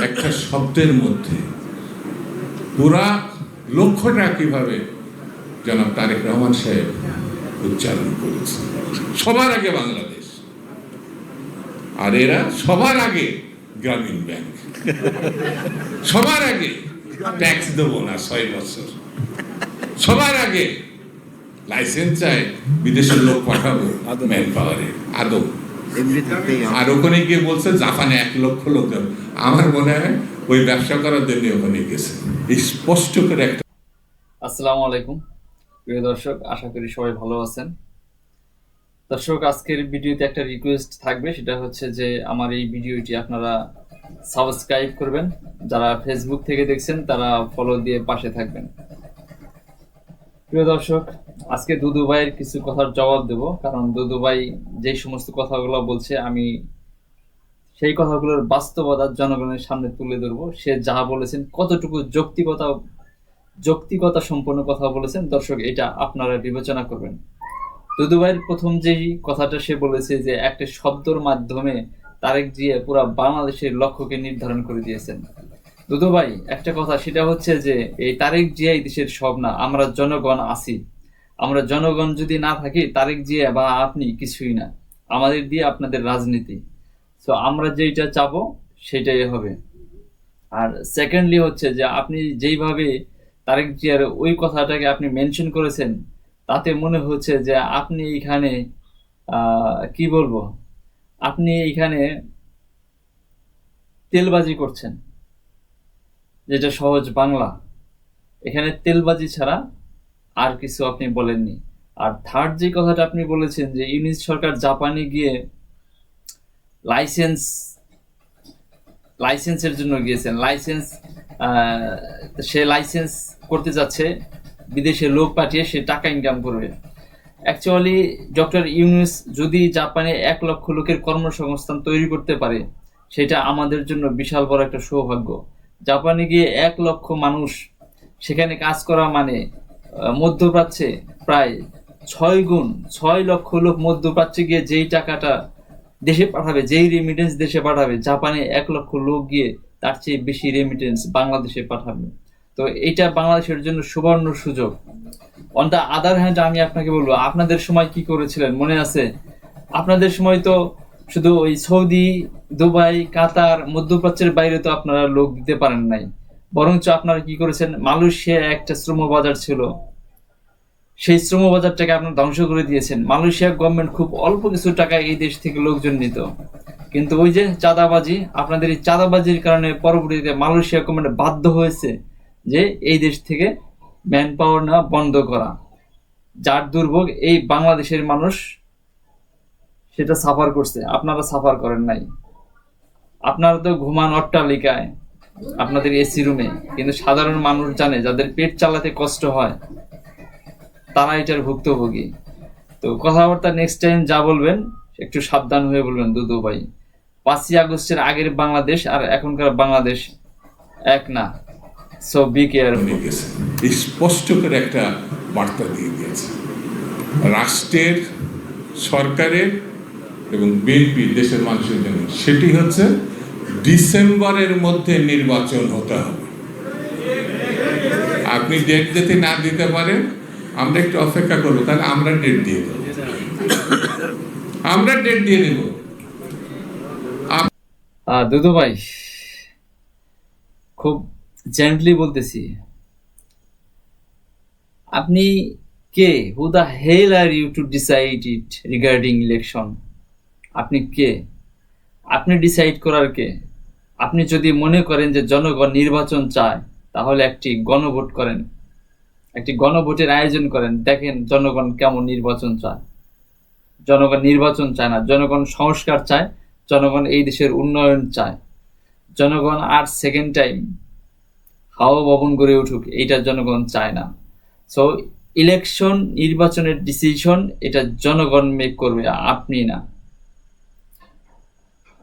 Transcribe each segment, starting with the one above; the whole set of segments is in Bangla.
একটা শব্দের মধ্যে পুরা লক্ষ্যটা কিভাবে জনাব তারেক রহমান সাহেব উচ্চারণ করেছে। সবার আগে বাংলাদেশ, আর এরা সবার আগে গ্রামীণ ব্যাংক, সবার আগে ট্যাক্স দেবো না 6 বছর, সবার আগে লাইসেন্স চাই বিদেশের লোক পাঠাবো ম্যান পাওয়ারে আদৌ। আর ওখানে গিয়ে বলছে জাপানে 1 লক্ষ লোক যাবে। আমার মনে হয় ওই ব্যবসা করার জন্য ওখানে গেছে। স্পষ্ট করে একটা। আসসালামু আলাইকুম প্রিয় দর্শক, আশা করি সবাই ভালো আছেন। দর্শক, আজকের ভিডিওতে একটা রিকোয়েস্ট থাকবে, সেটা হচ্ছে যে আমার এই ভিডিওটি আপনারা সাবস্ক্রাইব করবেন। যারা ফেসবুক থেকে দেখছেন তারা ফলো দিয়ে পাশে থাকবেন। প্রিয় দর্শক, আজকে দুদু ভাইয়ের কিছু কথার জবাব দেব, কারণ দুদু ভাই যে সমস্ত কথাগুলো বলছে আমি সেই কথাগুলোর বাস্তবতা জনগণের সামনে তুলে ধরবো। সে যা বলেছেন কতটুকু যৌক্তিকতা সম্পন্ন কথা বলেছেন, দর্শক এটা আপনারা বিবেচনা করবেন। দুদু ভাইয়ের প্রথম যেই কথাটা সে বলেছে যে একটা শব্দের মাধ্যমে তারেক জিয়া পুরো বাংলাদেশের লক্ষ্যকে নির্ধারণ করে দিয়েছেন। দুদু ভাই, একটা কথা, সেটা হচ্ছে যে এই তারেক জিয়াই দেশের সব না, আমরা জনগণ আছি। আমরা জনগণ যদি না থাকি, তারেক জিয়া বা আপনি কিছুই না, আমাদের দিয়ে আপনাদের রাজনীতি। তো আমরা যেটা চাবো সেটাই হবে। আর সেকেন্ডলি হচ্ছে যে আপনি যেইভাবে তারেক জিয়ার ওই কথাটাকে আপনি মেনশন করেছেন, তাতে মনে হচ্ছে যে আপনি এখানে কি বলবো, আপনি এখানে তেলবাজি করছেন, যেটা সহজ বাংলা। এখানে তেলবাজি ছাড়া আর কিছু আপনি বলেননি। আর থার্ড যে কথাটা আপনি বলেছেন যে ইউনিস সরকার জাপানে গিয়ে লাইসেন্সের জন্য গিয়েছেন, সে লাইসেন্স করতে যাচ্ছে, বিদেশে লোক পাঠিয়ে সে টাকা ইনকাম করবে। অ্যাকচুয়ালি ডক্টর ইউনুস যদি জাপানে 1 লক্ষ লোকের কর্মসংস্থান তৈরি করতে পারে, সেটা আমাদের জন্য বিশাল বড় একটা সৌভাগ্য। জাপানে গিয়ে 1 লক্ষ মানুষ সেখানে কাজ করা মানে মধ্যপ্রাচ্যে প্রায় 6 লক্ষ লোক মধ্যপ্রাচ্যে গিয়ে যেই টাকাটা দেশে পাঠাবে, যেই রেমিটেন্স দেশে পাঠাবে, জাপানে 1 লক্ষ লোক গিয়ে তার চেয়ে বেশি রেমিটেন্স বাংলাদেশে পাঠাবে। তো এটা বাংলাদেশের জন্য সুবর্ণ সুযোগ। অন দ্য আদার হ্যান্ড আমি আপনাকে বলবো, আপনাদের সময় কি করেছিলেন মনে আছে? আপনাদের সময় তো শুধু ওই সৌদি, দুবাই, কাতার, মধ্যপ্রাচ্যের বাইরে তো আপনারা লোক দিতে পারেন নাই। বরঞ্চ আপনারা কি করেছেন, মালয়েশিয়া একটা শ্রম বাজার ছিল, সেই শ্রম বাজারটাকে আপনারা ধ্বংস করে দিয়েছেন। মালয়েশিয়া গভর্নমেন্ট খুব অল্প কিছু টাকা এই দেশ থেকে লোকজন নিত, কিন্তু ওই যে চাঁদাবাজি, আপনাদের এই চাঁদাবাজির কারণে পরবর্তীতে মালয়েশিয়া গভর্নমেন্ট বাধ্য হয়েছে যে এই দেশ থেকে ম্যান পাওয়ার না বন্ধ করা। যার দুর্ভোগ এই বাংলাদেশের মানুষ সেটা সাফার করছে, আপনারা সাফার করেন নাই। আপনারা তো ঘুমান অট্টালিকায়, আপনাদের এসি রুমে, কিন্তু সাধারণ মানুষ জানে, যাদের পেট চালাতে কষ্ট হয়, তারা এটার ভুক্তভোগী। তো কথাবার্তা নেক্সট টাইম যা বলবেন একটু সাবধান হয়ে বলবেন দুদু ভাই। 5ই আগস্টের আগের বাংলাদেশ আর এখনকার বাংলাদেশ এক না, সো বি কেয়ারফুল। স্পষ্ট করে একটা বার্তা দিয়ে দিয়েছে রাষ্ট্রের, সরকারের এবং বিএনপি দেশের মানুষের জন্য। সেটি হচ্ছে ডিসেম্বরের মধ্যে নির্বাচন হতে হবে। আপনি ডেট যদি না দিতে পারেন, আমরা একটু অপেক্ষা করবো, তাহলে আমরা ডেট দিয়ে দেবো, আমরা ডেট দিয়ে দেব। দুদু ভাই, খুব জেন্টলি বলতেছি, আপনি কে? Who the hell are you to decide it regarding election? আপনি কে? আপনি ডিসাইড করার কে? আপনি যদি মনে করেন যে জনগণ নির্বাচন চায়, তাহলে একটি গণভোট করেন, একটি গণভোটের আয়োজন করেন, দেখেন জনগণ কেমন নির্বাচন চায়। জনগণ নির্বাচন চায় না, জনগণ সংস্কার চায়, জনগণ এই দেশের উন্নয়ন চায়। জনগণ আর সেকেন্ড টাইম হাওয়া ভবন গড়ে উঠুক, এইটা জনগণ চায় না। সো ইলেকশন, নির্বাচনের ডিসিশন এটা জনগণ মেক করবে, আপনি না।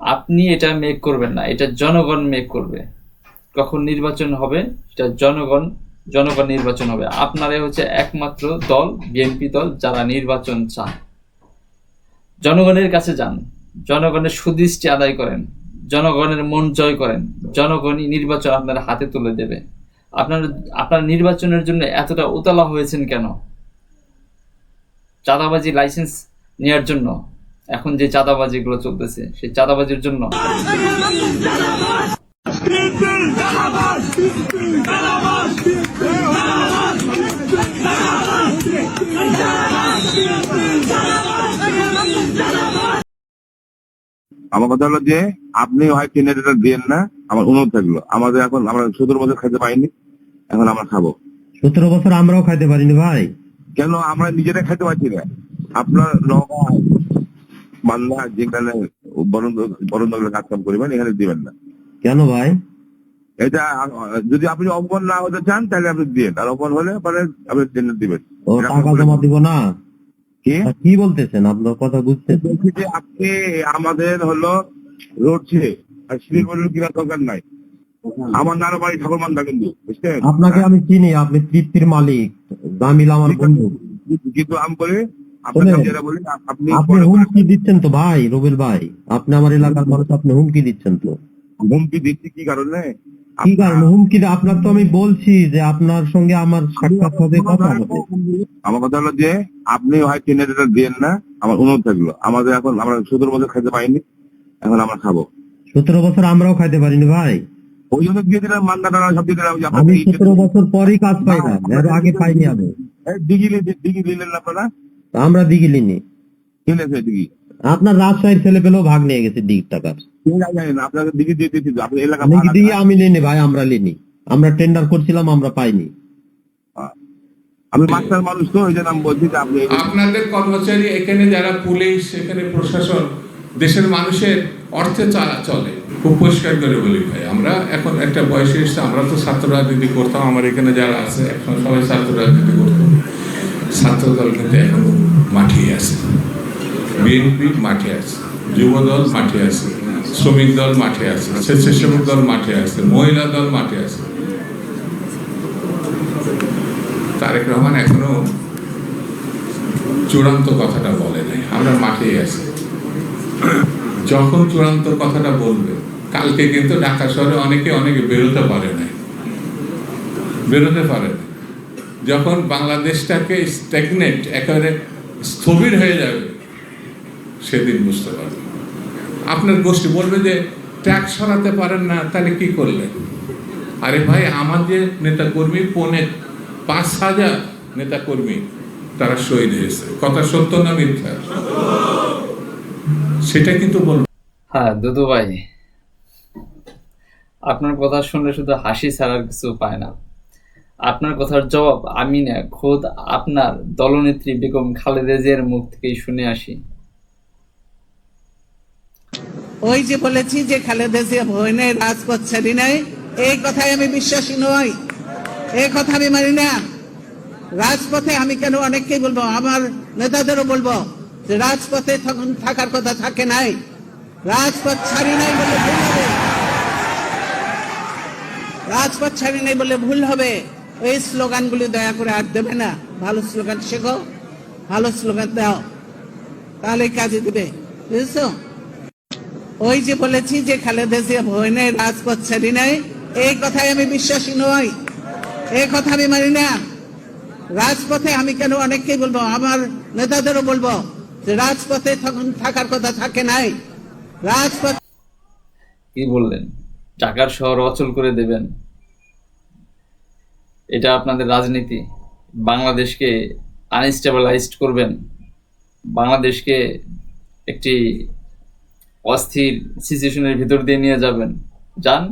আপনি এটা মেক করবেন না, এটা জনগণ মেক করবে। কখন নির্বাচন হবে এটা জনগণ নির্বাচন হবে। আপনারাই হচ্ছে একমাত্র দল, বিএনপি দল, যারা নির্বাচন চায়। জনগণের কাছে যান, জনগণের সুদৃষ্টি আদায় করেন, জনগণের মন জয় করেন, জনগণই নির্বাচন আপনার হাতে তুলে দেবে। আপনার নির্বাচনের জন্য এতটা উতলা হয়েছেন কেন? চাঁদাবাজি লাইসেন্স নেওয়ার জন্য? এখন যে চাঁদাবাজিগুলো চলতেছে সেই চাঁদাবাজির জন্য? আমার কথা হলো যে আপনি হয় ক্যান্ডিডেট দিয়েন না, আমার অনুরোধ থাকলো। আমাদের এখন আমরা 17 বছর খাইতে পাইনি, এখন আমরা খাবো। 17 বছর আমরাও খাইতে পারিনি ভাই। কেন আমরা নিজেরাই খাইতে পারছি না? আপনার নওগাঁ মান্না যেখানে বরণ কাজ কাম করিবেন, এখানে দিবেন না কেন ভাই? এটা যদি আপনি অপমান না হতে চান তাহলে আপনি দিবেন, আর অপমান হলে পরে আপনি টেন্ডার দিবেন। ও টাকা জমা দিব না? কি বলতেছেন? আপনার কথা বুঝতেছি। বলছি যে আপনি আমাদের হলো রোড ছিঁড়ে আর সিঁড়ি বললে কিনা দরকার নাই। আমার নানা বাড়ি ঠাকুরমান্দা, কিন্তু বুঝছেন? আপনাকে আমি চিনি, আপনি তৃপ্তির মালিক, জামিল আমার বন্ধু। কিন্তু আমি বলি আপনাকে যেটা বলি, আপনি হুমকি দিচ্ছেন তো ভাই, রুবেল ভাই, আপনি আমার এলাকার মানুষ, আপনি হুমকি দিচ্ছেন তো। হুমকি দিচ্ছি কি কারণে? কি কারণে হুমকি? আপনার তো আমি বলছি যে আপনার সঙ্গে আমার সাক্ষাৎ হবে, কথা হবে। আমার কথা হলো যে আপনি হয় ক্যান্ডিডেট দিয়েন না, আমার অনুরোধ থাকলো। আমাদের এখন আমরা 17 বছর খাইতে পাইনি, এখন আমরা খাবো। 17 বছর আমরাও খাইতে পারিনি ভাই। ওই জন্য দিয়ে দিলাম, মান্না টানা সব দিয়ে দিলাম। আমি 17 বছর পরই কাজ পাইলাম, এর আগে পাইনি আমি। দিঘি দিলেন না আপনারা? আমরা দিঘি লিনি। কিনেছে দিঘি? আপনার রাজশাহীর ছেলে পেলেও ভাগ নিয়ে গেছে দিঘির টাকার। জানেন আপনাকে দিঘি দিয়ে দিয়েছি, আপনার এলাকা দিঘি আমি লিনি ভাই, আমরা লিনি। আমরা টেন্ডার করছিলাম, আমরা পাইনি। আমি মাস্টার মানুষ তো, ওই জন্য আমি বলছি যে আপনি আপনাদের কর্মচারী এখানে যারা পুলিশ, এখানে প্রশাসন দেশের মানুষের অর্থে চলে। খুব পরিষ্কার করে বলি ভাই, আমরা এখন একটা বয়সে এসে, আমরা তো ছাত্র রাজনীতি করতাম, আমার এখানে যারা আছে এখন সবাই ছাত্র রাজনীতি করতাম। ছাত্র দল কিন্তু এখন মাঠে আছে, বিএনপি মাঠে আছে, যুব দল মাঠে আছে, শ্রমিক দল মাঠে আছে, স্বেচ্ছাসেবক দল মাঠে আছে, মহিলা দল মাঠে আছে। তারেক রহমান এখনো চূড়ান্ত কথাটা বলে নাই, আমরা মাঠেই আছি। যখন চূড়ান্ত কথাটা বলবে, কালকে কিন্তু ঢাকা শহরে অনেকে বেরোতে পারে না। যখন বাংলাদেশটাকে স্ট্যাগনেট, একেবারে স্থবির হয়ে যাবে, সেদিন বুঝতে পারবে। আপনার গোষ্ঠী বলবে যে ট্যাক্স সরাতে পারেন না, তাহলে কি করলেন? আরে ভাই, আমাদের নেতা কর্মী 5,000 নেতা কর্মী তারা শহীদ হয়েছে। কথা সত্য না মিথ্যা? সেটা কিন্তু বলবো। হ্যাঁ দুদু ভাই, আপনার কথা শুনলে শুধু হাসি ছাড়ার কিছু পায় না। আপনার কথার জবাব আমি না, খোদ আপনার দলনেত্রী বেগম খালেদা জিয়ার মুখ থেকেই শুনে আসি। ওই যে বলেছি যে খালেদা জিয়া ভয় নেই, রাজপথ ছাড়ি নাই, এই কথায় আমি বিশ্বাসী নই, এই কথা আমি মানি না। রাজপথে আমি কেন অনেককেই বলবো, আমার নেতাদেরও বলবো যে রাজপথে তখন থাকার কথা থাকে নাই, রাজপথ ছাড়ি নাই বলে ভুল হবে, রাজপথ ছাড়ি নাই বলে ভুল হবে। ওই স্লোগানগুলি দয়া করে আর দেবে না। ভালো স্লোগান শেখো, ভালো স্লোগান দাও, তাহলে কাজে দিবে, বুঝেছো? ওই যে বলেছি যে খালেদা জিয়া ভয় নেই, রাজপথ ছাড়ি নাই, এই কথায় আমি বিশ্বাসী নই, এই কথা আমি মানি না। রাজপথে আমি কেন অনেককেই বলবো, আমার নেতাদেরও বলবো যে রাজপথে তখন থাকার কথা থাকে নাই, রাজপথ। কি বললেন? ঢাকার শহর অচল করে দেবেন, এটা আপনাদের রাজনীতি? বাংলাদেশকে আনস্টেবিলাইজড করবেন, বাংলাদেশকে একটি অস্থির সিচুয়েশনের ভিতর দিয়ে নিয়ে যাবেন? যান,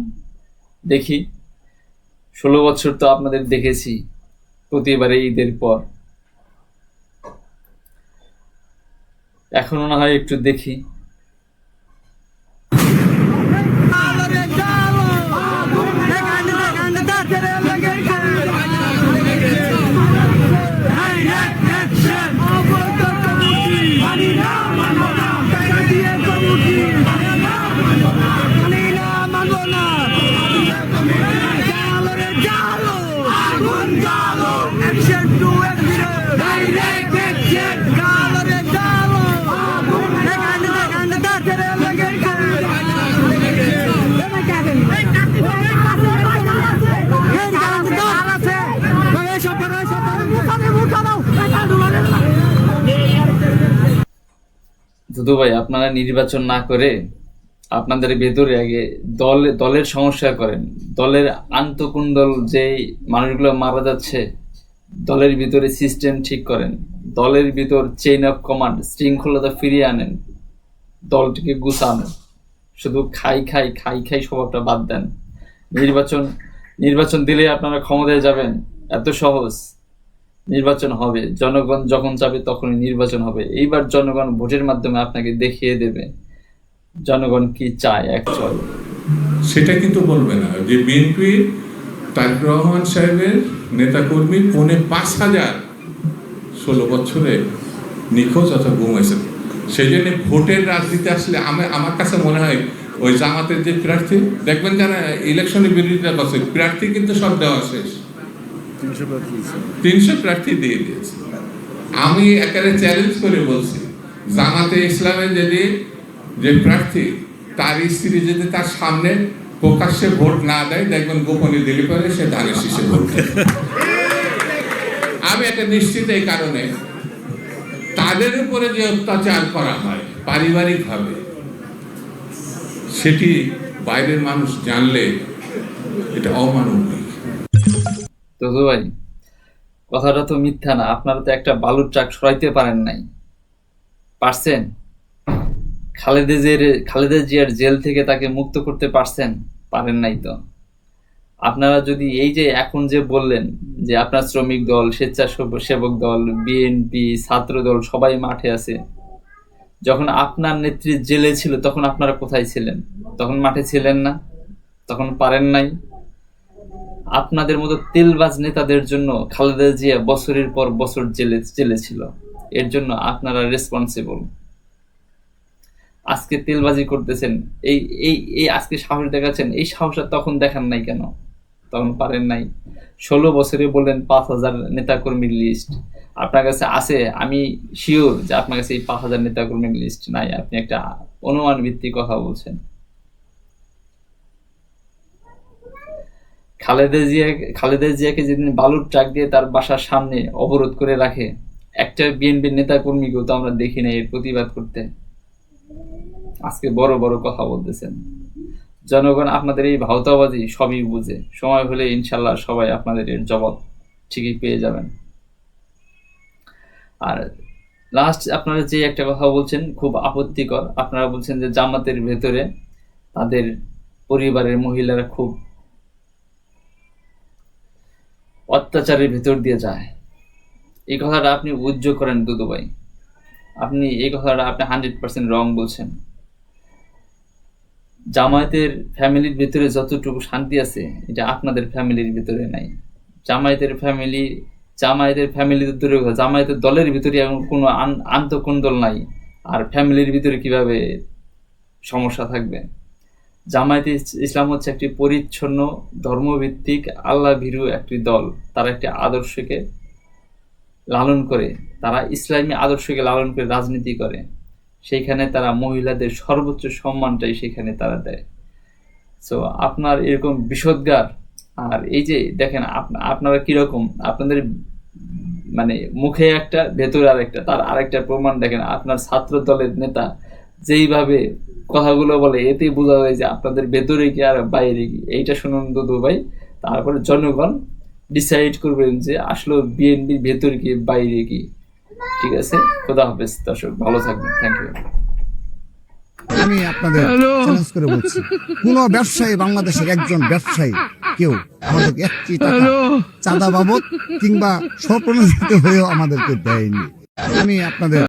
দেখি। 16 বছর তো আপনাদের দেখেছি প্রতিবারে ঈদের পর, এখনো না হয় একটু দেখি। দুদু ভাই, আপনারা নির্বাচন না করে আপনাদের ভেতরে আগে দলের সংস্কার করেন। দলের আন্তঃকুণ্ডল যে মানুষগুলো মারা যাচ্ছে, দলের ভিতরে সিস্টেম ঠিক করেন, দলের ভিতর চেইন অফ কমান্ড শৃঙ্খলতা ফিরিয়ে আনেন, দলটিকে গুছানো। শুধু খাই স্বভাবটা বাদ দেন। নির্বাচন দিলে আপনারা ক্ষমতায় যাবেন, এত সহজ? নির্বাচন হবে, জনগণ যখন চাবে তখনই নির্বাচন হবে। এইবার জনগণ ভোটের মাধ্যমে আপনাকে দেখিয়ে দেবে জনগণ কি চায় অ্যাকচুয়ালি। সেটা কিন্তু বলবে না যে বিএনপি তারেক রহমান সাহেবের নেতাকর্মী ৫,৫০০ 16 বছরে নিখোঁজ অথবা ঘুমাইছে। সেই জন্য ভোটের রাজনীতি আসলে আমার কাছে মনে হয় ওই জামাতের যে প্রার্থী দেখবেন, যারা ইলেকশনে বিরোধিতা করছে, প্রার্থী কিন্তু সব দেওয়া শেষ, 300 প্রার্থী দিয়ে দিয়েছে। আমি একেবারে চ্যালেঞ্জ করে বলছি, জামাতে ইসলামের যে প্রার্থী তার স্ত্রী যদি তার সামনে প্রকাশ্যে ভোট না দেয়, দেখবেন গোপনে দিলে পরে সে ধানের শীষে ভোট দেয়। আমি এটা নিশ্চিত এই কারণে, তাদের উপরে যে অত্যাচার করা হয় পারিবারিকভাবে, সেটি বাইরের মানুষ জানলে এটা অমানবিক। তো ভাই, কথাটা তো মিথ্যা না। আপনারা তো একটা বালুর ট্রাক সরাইতে পারেন নাই, পারছেন? খালেদা জিয়ার জেল থেকে তাকে মুক্ত করতে পারছেন? পারেন নাই তো। আপনারা যদি এই যে এখন যে বললেন যে আপনার শ্রমিক দল, স্বেচ্ছাসেবক দল, বিএনপি, ছাত্র দল সবাই মাঠে আছে, যখন আপনার নেত্রী জেলে ছিল তখন আপনারা কোথায় ছিলেন? তখন মাঠে ছিলেন না, তখন পারেন নাই। আপনাদের মতো তেলবাজ নেতাদের জন্য খালেদা জিয়া বছরের পর বছর জেলে ছিল, এর জন্য আপনারা রেসপন্সিবল। আজকে তেলবাজি করতেছেন, এই আজকে সাহস দেখাচ্ছেন, এই সাহসটা তখন দেখান নাই কেন? তখন পারেন নাই। 16 বছরে বললেন 5,000 নেতাকর্মীর লিস্ট আপনার কাছে আছে। আমি শিওর যে আপনার কাছে এই 5,000 নেতাকর্মীর লিস্ট নাই, আপনি একটা অনুমান ভিত্তিক কথা বলছেন। খালেদা জিয়াকে যেদিন বালুর ট্রাক দিয়ে তার বাসার সামনে অবরোধ করে রাখে, একটা বিএনপির নেতাকর্মীকেও তো আমরা দেখি নাই এর প্রতিবাদ করতে। আজকে বড় বড় কথা বলতেছেন। জনগণ আপনাদের এই ভাওতাবাজি সবই বুঝে, সময় হলে ইনশাল্লাহ সবাই আপনাদের এর জবাব ঠিকই পেয়ে যাবেন। আর লাস্ট আপনারা যে একটা কথা বলছেন খুব আপত্তিকর, আপনারা বলছেন যে জামাতের ভেতরে তাদের পরিবারের মহিলারা খুব অত্যাচারের ভেতর দিয়ে যায়। এই কথাটা আপনি উজ্জ্ব করেন দুদু ভাই, আপনি এই কথাটা আপনি 100% রং বলছেন। জামায়াতের ফ্যামিলির ভিতরে যতটুকু শান্তি আছে এটা আপনাদের ফ্যামিলির ভিতরে নাই। জামায়াতের জামায়াতের দলের ভিতরে কোনো আন্তঃকুণ্ডল নাই, আর ফ্যামিলির ভিতরে কিভাবে সমস্যা থাকবে? জামায়াতে ইসলাম হচ্ছে একটি পরিচ্ছন্ন ধর্মভিত্তিক আল্লাহ ভীরু একটি দল। তারা একটি আদর্শকে লালন করে, তারা ইসলামী আদর্শকে লালন করে রাজনীতি করে। সেইখানে তারা মহিলাদের সর্বোচ্চ সম্মানটাই সেখানে তারা দেয়। সো আপনার এরকম বিষোদ্গার, আর এই যে দেখেন আপনারা কিরকম, আপনাদের মানে মুখে একটা ভেতরে আরেকটা, তার আরেকটা প্রমাণ দেখেন। আপনার ছাত্র দলের নেতা যেইভাবে কথাগুলো বলে, এতে বোঝা যায় যে আপনাদের ভেতরে কি আর বাইরে কি। এইটা শুনুন দুদু ভাই, তারপরে জনগণ ডিসাইড করবেন যে আসলে বিএনপির ভেতরে কি বাইরে কি। ঠিক আছে, খোদা হাফেজ দর্শক, ভালো থাকবেন, থ্যাংক ইউ। আমি আপনাদের চ্যালেঞ্জ করে বলছি, কোন ব্যবসায়ী, বাংলাদেশের একজন ব্যবসায়ী কেউ আমাদেরকে একটি টাকা চাঁদা বাবদ কিংবা স্বপ্রণোদিত হয়েও আমাদেরকে দেয়নি। আমি আপনাদের